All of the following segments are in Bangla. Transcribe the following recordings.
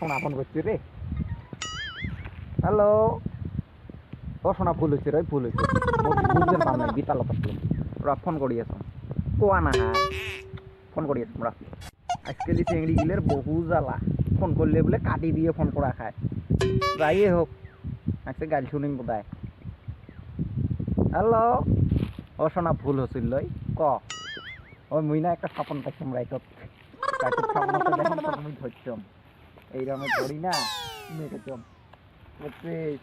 সোনা ফোন করছি রে। হ্যালো, ও সোনা ভুল হয়েছে রে, ভুল হয়েছে। বুঝতে পার নাই বিতাল ওরা ফোন করিয়েছ কোয়া না হ্যাঁ ফোন করিয়েছ ওরা আজকে যে চিংড়ি গিলের বহু জ্বালা ফোন করলে বলে কাটি দিয়ে ফোন করা খায় যাই হোক আজকে গাড়ি শুনিম বোধহয়। হ্যালো, ও সোনা ভুল হয়েছিল লই ক ওই মুই না একটা স্বপন পাইছিলাম রাইতত স্বপ্নটা দেখেন তো তুমি ধরছম এই রকমের ধরি না মেঘেছম বুঝছিস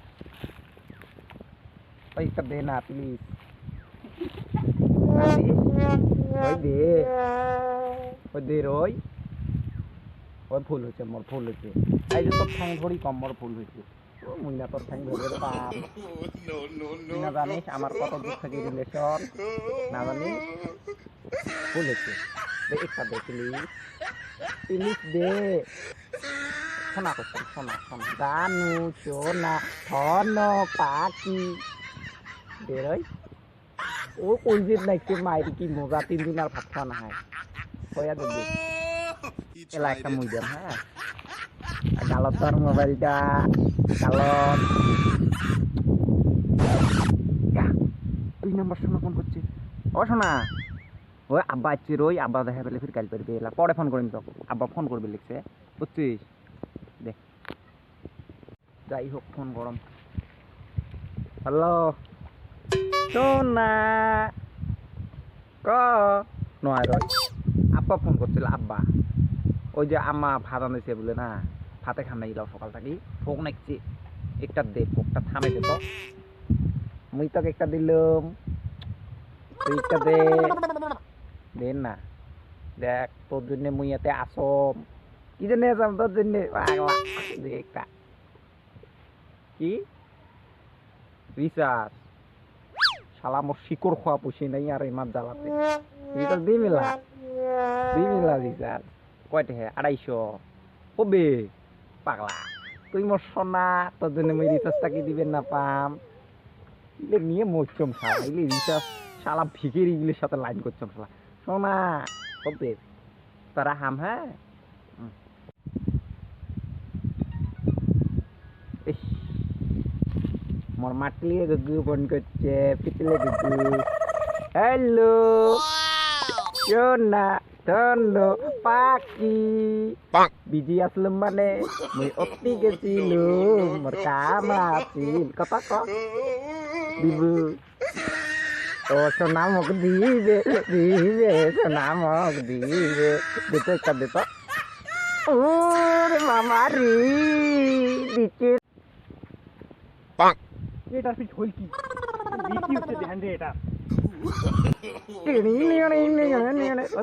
ওই একটা দে না প্লিজ ওই দে ওই দে রই ওই ভুল হয়েছে মোর ভুল হয়েছে এই যে তোর ঠ্যাং ধরি কম মোর ভুল হয়েছে মুই না তোর ঠ্যাং ধরে পাম তুই না জানিস আমার কত দূর থেকে রিলেশন না জানিস ভুল হয়েছে দে একটা দে প্লিজ প্লিজ দে শোনা করছেন শোনা শোনা জানু শোনা ধন পাখি দে রই ও কই যে নাইতে মাইরি কি মজা 3 দিন আর ভাত খাওয়া না হয় কয়া দেবে এলা একটা মুই দেন হ্যাঁ গালত তোর মোবাইলটা গালত তুই নাম্বার শোনা ফোন করছি ও শোনা ওই আব্বা আসছে রই আব্বা দেখা পেলে ফির কাল পারবে এলা পরে ফোন করিম তো আব্বা ফোন করবে লিখছে বুঝছিস দেখ যাই হোক ফোন গরম হ্যালো সোনা ক নয় রই আব্বা ফোন করছিল আব্বা ওই যে আম্মা ভাত আনেছে বলে না ভাতে খান নাই লাও সকাল থাকি ফোক নাকছি একটা দে ফোকটা থামে দে তো মুই তোকে একটা দিলাম তুই একটা দে দেন না দেখ তোর জন্য মুই এতে আসম কি জন্য আসাম তোর জন্য পাগলা দে একটা কি রিচার্জ শালা মোর শিকড় খোয়া পুষি নাই আর ইমান জ্বালাতে রিচার্জ দি মিলা রিচার্জ কয়টা হে 250 হবে পাগলা তুই মোর সোনা তোর জন্য মুই রিচার্জটা কি দিবেন না পাম ইলে নিয়ে মরছম শালা ইলে রিচার্জ শালা ভিখেরি ইগুলির সাথে লাইন করছম শালা সোনা হবে তারা হাম হ্যাঁ মোর মাটলিয়ে গুগু ফোন করছে পিতলে গুগু হ্যালো সোনা ধন্য পাখি বিজি আসলাম মানে মুই অতি গেছিলুম মোর কাম আছিল কথা ক দিবু ও সোনা মোক দিবে সোনা মোক দিবে দিতে একটা দিত ওরে মামারি দিচ্ছে এটা ফিট হল কি বিকি হচ্ছে ধ্যান দে এটা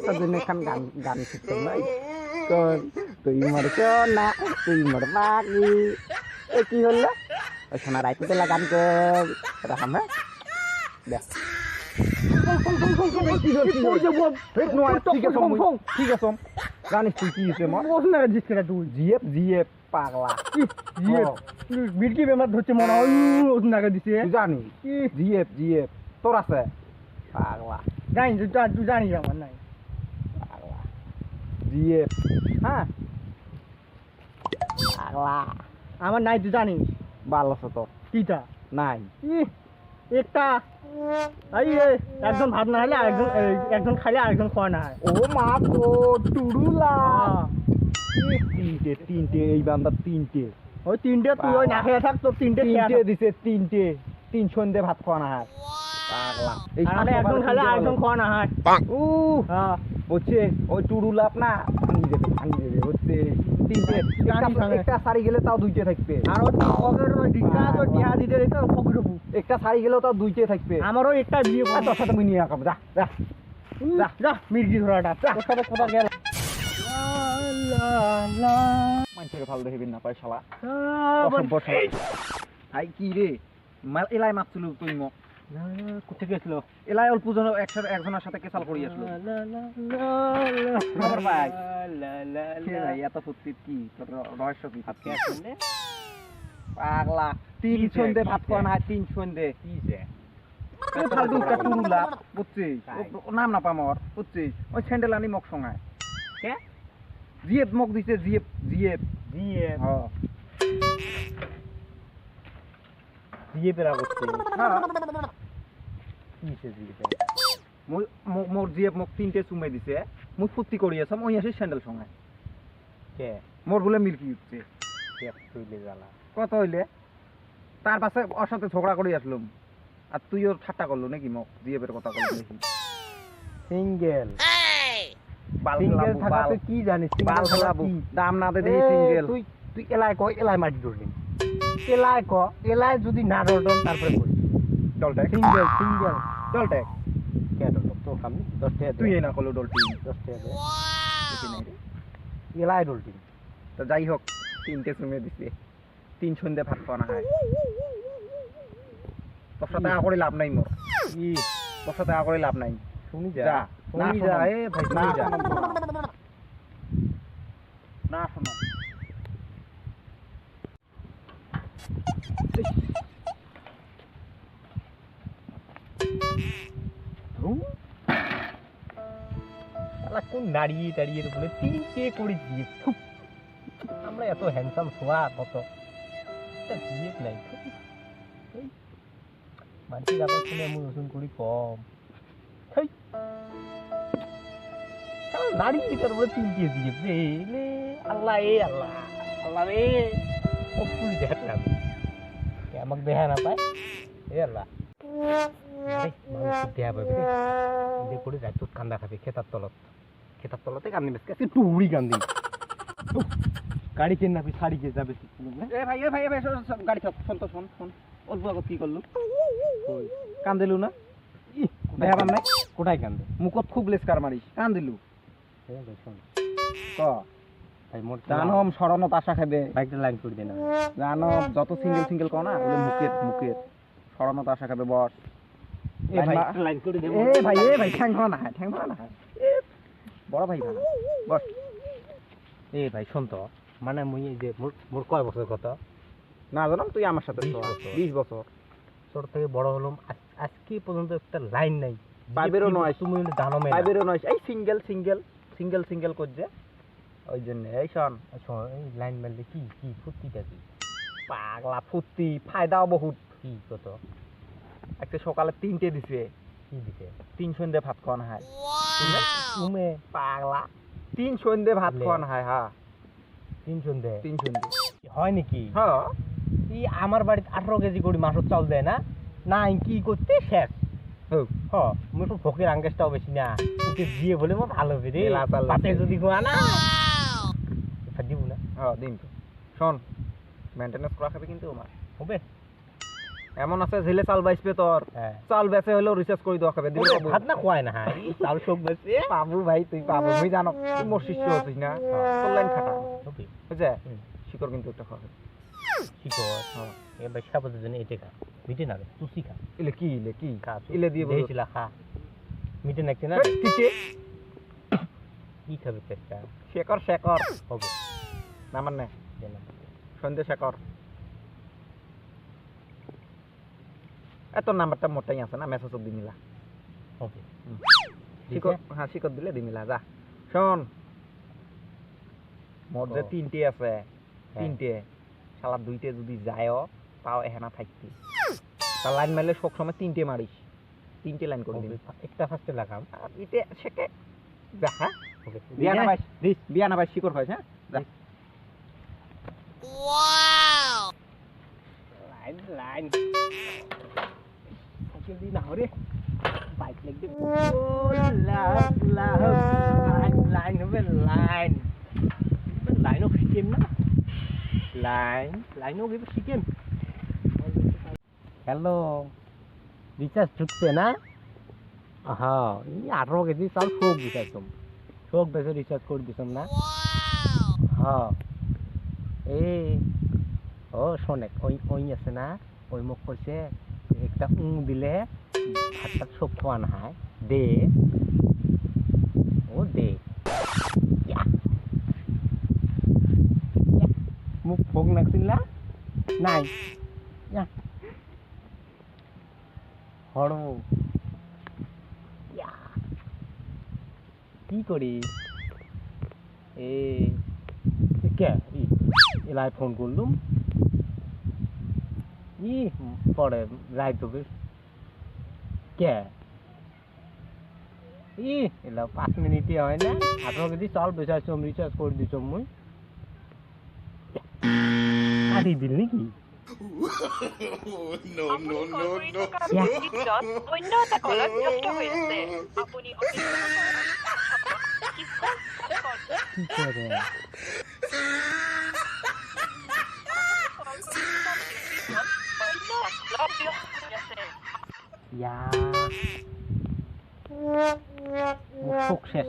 তোর জন্য খান গান গান শিখতে নাই কোন তুই মোর সোনা তুই মোর পাখি এ কি হলো ওই সোনা রাইতে তেলা গান কর রাখাম হ্যাঁ দেখ ঠিক আছে জানিস তুই কি হয়েছে জিএফ পাগলা বিড়কি বেমার ধরছে মনে হয় ওষুধ নাগা দিছে জানিস জিএফ তোর আছে পাগলা জানি তুই জানিস আমার নাই পাগলা জিএফ হ্যাঁ পাগলা আমার নাই তুই জানিস ভালো আছে তোর কিটা নাই একটা একজন ভাত না হলে একজন খাইলে আরেকজন খাওয়া না হয় ও মা গো টুরুলা তিনটে এই বান্দা তিনটে ওই তিনটে তুই ওই না খেয়ে থাক তোর তিনটে দিছে তিন সন্ধে ভাত খাওয়া না হয় পাগলা এই একজন খাইলে আরেকজন খাওয়া না হয় হচ্ছে ওই টুরুলা না ভাঙি দেবে হচ্ছে তিনটে একটা শাড়ি গেলে তাও দুইটে থাকবে আর একটা শাড়ি গেলেও তাও দুইটে থাকবে আমারও একটা বিয়ে তোর সাথে মুই নিয়ে রাখাবো যা যা যা যা মির্গি ধরাটা তোর সাথে কোথা গেল মানুষের ভালো দেখিবি না পাই শালা হাই কি রে এলাই মাপছিল তুই মোক কোথায় গেছিল এলাই অল্প জন একজনের সাথে কেসাল করি আসলো এত সত্যি কি তোর রহস্য কি ভাত খেয়ে আসলে পাগলা 3 সন্ধে ভাত খাওয়া না 3 সন্ধে ফালতু একটা টুরুলা বুঝছিস নাম না পাম ওর বুঝছিস ওই স্যান্ডেল আনি মোক সঙ্গায় জিএফ মোক দিছে জিএফ জিএফ দিয়ে হ্যাঁ দিয়ে পেরা করছে হ্যাঁ কিসে দিয়ে মোর জিএফ মোক 3টে চুমাই দিছে মুই ফুর্তি করি আছাম ওই আসি স্যান্ডেল সঙ্গে কে মোর বলে মিল্কি উঠছে পেট তুইলে জ্বালা কত হইলে তার পাশে ওর সাথে ঝগড়া করে আসলাম আর তুইও ঠাট্টা করলো নাকি মোক জিএফের কথা বলে দেখি সিঙ্গেল বাল সিঙ্গেল খেলাবো, থাকা বাল। তুই কি জানিস বাল সিঙ্গেল খেলাবো দাম না দে দেখি সিঙ্গেল তুই তুই এলাই ক এলাই মাটি ধরলি এলাই ক এলাই যদি না ধরতন তারপরে বল ডলটেক সিঙ্গেল সিঙ্গেল ডলটেক কে ধরল তো আমি 10 টাকা তুই না করলো ডলটিন 10 টাকা দেখি নাই রে। এলাই ধরলি তো যাই হোক 3টে চুমে দিছে 3 সন্ধ্যে ভাত খাওয়া না হয় তোর সাথে করে লাভ নাই মোর ই তোর সাথে করে লাভ নাই শুনি যা। যা না শুনি যা শোনাম। এ ভাই না শুনি যা শোনাম না শোনো শালা কোন দাঁড়িয়ে দাঁড়িয়ে বলে 3টে করে দিয়ে থুপ। আমরা এত হ্যান্ডসাম ছোয়া কত এটা দিয়ে নাই মানসিক আকর্ষণে আমি ওজন করি কম হেই। শালা দাঁড়িয়ে তার বলে 3টে দিয়ে রে লে আল্লাহ এ আল্লাহ আল্লাহ রে ও পুরি দেখলাম আমাকে দেখা না পায় এ আল্লাহ আরে মানুষ দেয়া পাবে রে দে করে যাই তোর কান্দা খাবে খেতার তলতে কান্দি বেসকে তুই টুড়ি কান্দি গাড়ি কেন নাবি শাড়ি কে যাবে এ ভাই গাড়ি থাক শোন তো শোন শোন অল্প আগত কি করলো কান্দিলু না দেখাবার নাই কোথায় কান্দে মুখত খুব লেস্কার মারিস কান্দিলু শোন ক ভাই মোর জানম শরণত আশা খাবে বাইকটা লাইন করে দে না জানম যত সিঙ্গেল সিঙ্গেল কও না ওগুলো মুখের শরণত আশা খাবে বস এ ভাই লাইন করে দে এ ভাই ঠ্যাং ভাঙা না হয় ঠ্যাং ভাঙা না হয় এ বড় ভাই ভাঙা বস এ ভাই শোন তো মানে মুই এই যে মোর কয় বছর কত না জানম তুই আমার সাথে 20 বছর। 20 বছর ছোট থেকে বড় হলাম আজকে পর্যন্ত একটা লাইন নাই পাইবেরও নয়। তুমি জানো না পাইবেরও নয় এই সিঙ্গেল করছে ওই জন্য এই শোন শোন এই লাইন মারলে কি কি ফুর্তিটা কি পাগলা ফুর্তি ফায়দাও বহুত কি কত একটা সকালে 3টে দিছে কি দিছে 3 সন্ধ্যে ভাত খাওয়া না হয় তুমি পাগলা 3 সন্ধ্যে ভাত লে। খাওয়া না হয় হ্যাঁ 3 সন্ধে 3 সন্ধ্যে হয় নাকি হ্যাঁ ই আমার বাড়িতে 18 কেজি করে মাছের চাল দেয় না নাই কি করতে শেষ হোক হ মুই তো ভোকের আঙ্গেসটাও বেশি না ওকে দিয়ে বলে মো ভালো হবে রে এলা চাল পাতে আছে। যদি গোয়া না দিব না হ্যাঁ দিন তো শোন মেইনটেনেন্স করা খাবে কিন্তু আমার হবে এমন আছে ঝেলে চাল বাইসবে তোর হ্যাঁ চাল বেচে হলেও রিচার্জ করে দেওয়া খাবে দিলে পাবো। ভাত না খোয়ায় না হাই চাল শোক বেশি পাবো ভাই তুই পাবো তুই জানো তুই মোর শিষ্য হচ্ছিস না তোর লাইন খাটা হবে বুঝছে হুম। শিকড় কিন্তু একটা খাবে শিকড় হ্যাঁ এবার সাপোজের জন্য এটা খা মিটে না রে তুই খা ইলে কি খা ইলে দিয়ে বলো দিয়েছিলা খা মিটে নাকি না কিকে কি খাবে পেটটা শেকর হবে নামান নে দে না। সন্ধ্যে শেকর এত নাম্বারটা মোটাই আছে না মেসেজ দি মিলা হবে শিকড় হ্যাঁ শিকড় দিলে দি মিলা যা শোন মোর যে ও। 3টে আছে 3টে শালা 2টে যদি যায়ও তাও এখানা থাকতি তা লাইন মারলে সব সময় 3টে মারিস 3টে লাইন করে দিবি একটা ফার্স্টে লাগাম আর ইতে শেকে যা হ্যাঁ ওকে বিয়া না ভাই বিয়া না ভাই শিকড় হয় হ্যাঁ যা লাইন লাইন সাইকেল দি না হরে বাইক লাগবে ও লাভ লাইন হবে লাইন লাইনও শিখেম না লাইনও গেবে শিখেম হ্যালো রিচার্জ ঢুকছে না হ্যাঁ এই 18 কেজি চাল শোক দিতাম শোক বেশি রিচার্জ করে দিতাম না হ্যাঁ এই ও শোনেক ওই আছে না ওই মুখ করছে একটা দিলে ভাতটা সব খোয়ানো হয় দে ও দে মুখ ভোগ নাকছিল না নাই হড় কি করি এ কে এলাই ফোন করলুম পরে রাইত হবে কে এলা 5 মিনিটই হয় না 18 কেজি চাল বেচাইছ রিচার্জ করে দিছ মুই আদি দিল নাকি অন্য এটা কলত ব্যস্ত হৈ আছে আপুনি কি করে ইয়া শেষ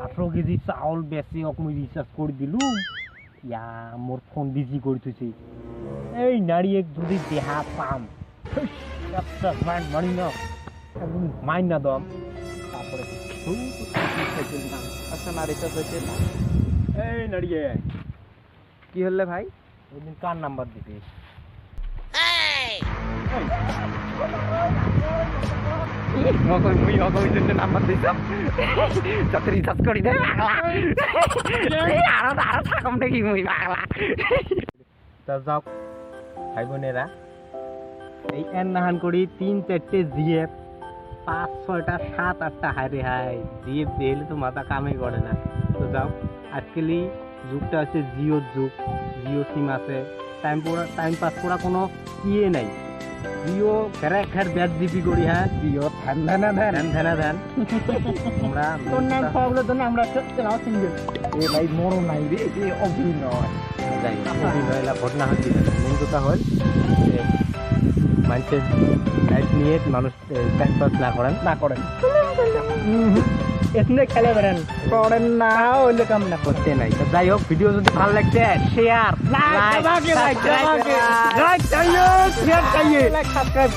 18 কেজি চাউল বেশি অক মুই রিচার্জ করে দিলু ইয়া মোর ফোন বিজি করে থুছি এই নাড়িয়ে যদি দেহা পাম একটা মাইন মারি না একদম মাইন না দম তারপরে আচ্ছা না রিচার্জ হয়েছে না এই নাড়িয়ে কি হলে ভাই ওই দিন কার নাম্বার দিছিস মুই জন্য নাম্বার দিতাম যাতে রিচার্জ করি দে আরো থাকম দেখি মুই পাগলা তা যাও ভাই বোনেরা এই এন নাহান করি 3-4টে জিএফ 5-6টা 7-8টা হাইরে হাই জিএফ দিলে তো মাথা কামে করে না তো যাও আজকালি যুগটা আছে জিওর যুগ জিও সিম আছে টাইম পাস করা কোনো ইয়ে নাই জিও খের ব্যাট জিপি করি হ্যাঁ জিও ঠান্ডা না ধ্যান আমরা তোর নাম পাবলো তো না আমরা চালাও সিঙ্গেল এ ভাই মরো নাই রে এ অভিনয় যাই অভিনয়লা ঘটনা হচ্ছে মেন কথা হল যে মানুষের লাইফ নিয়ে মানুষ টাইম পাস না করেন এখানে খেলে বেড়ান করেন না ওইলে কাম না করতে নাই তো যাই হোক ভিডিও যদি ভালো লাগছে শেয়ার লাইক সাবস্ক্রাইব